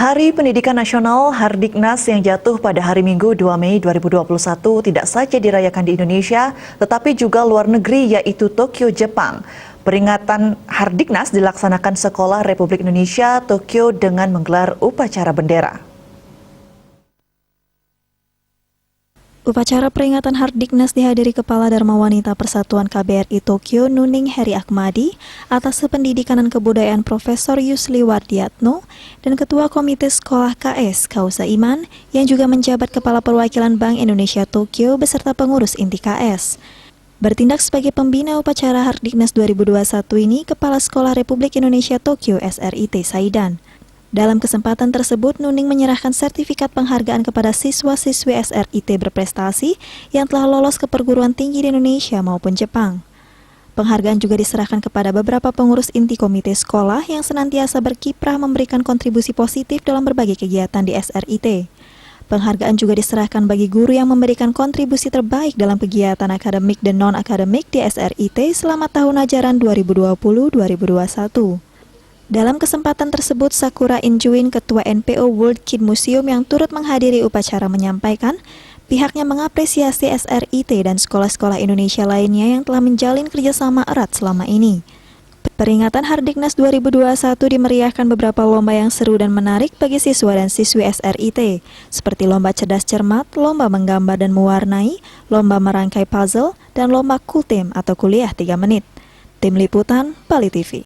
Hari Pendidikan Nasional Hardiknas yang jatuh pada hari Minggu 2 Mei 2021 tidak saja dirayakan di Indonesia, tetapi juga luar negeri yaitu Tokyo, Jepang. Peringatan Hardiknas dilaksanakan Sekolah Republik Indonesia Tokyo dengan menggelar upacara bendera. Upacara peringatan Hardiknas dihadiri Kepala Dharma Wanita Persatuan KBRI Tokyo Nuning Heri Akmadi atas pendidikan dan kebudayaan Profesor Yusli Wardiatno dan Ketua Komite Sekolah KS Kausa Iman yang juga menjabat Kepala Perwakilan Bank Indonesia Tokyo beserta pengurus inti KS. Bertindak sebagai pembina upacara Hardiknas 2021 ini Kepala Sekolah Republik Indonesia Tokyo SRIT Saidan. Dalam kesempatan tersebut, Nuning menyerahkan sertifikat penghargaan kepada siswa-siswi SRIT berprestasi yang telah lolos ke perguruan tinggi di Indonesia maupun Jepang. Penghargaan juga diserahkan kepada beberapa pengurus inti komite sekolah yang senantiasa berkiprah memberikan kontribusi positif dalam berbagai kegiatan di SRIT. Penghargaan juga diserahkan bagi guru yang memberikan kontribusi terbaik dalam kegiatan akademik dan non-akademik di SRIT selama tahun ajaran 2020-2021. Dalam kesempatan tersebut, Sakura Injuin, Ketua NPO World Kid Museum yang turut menghadiri upacara menyampaikan, pihaknya mengapresiasi SRIT dan sekolah-sekolah Indonesia lainnya yang telah menjalin kerjasama erat selama ini. Peringatan Hardiknas 2021 dimeriahkan beberapa lomba yang seru dan menarik bagi siswa dan siswi SRIT, seperti lomba cerdas cermat, lomba menggambar dan mewarnai, lomba merangkai puzzle, dan lomba Kultim atau kuliah 3 menit. Tim Liputan, Bali TV.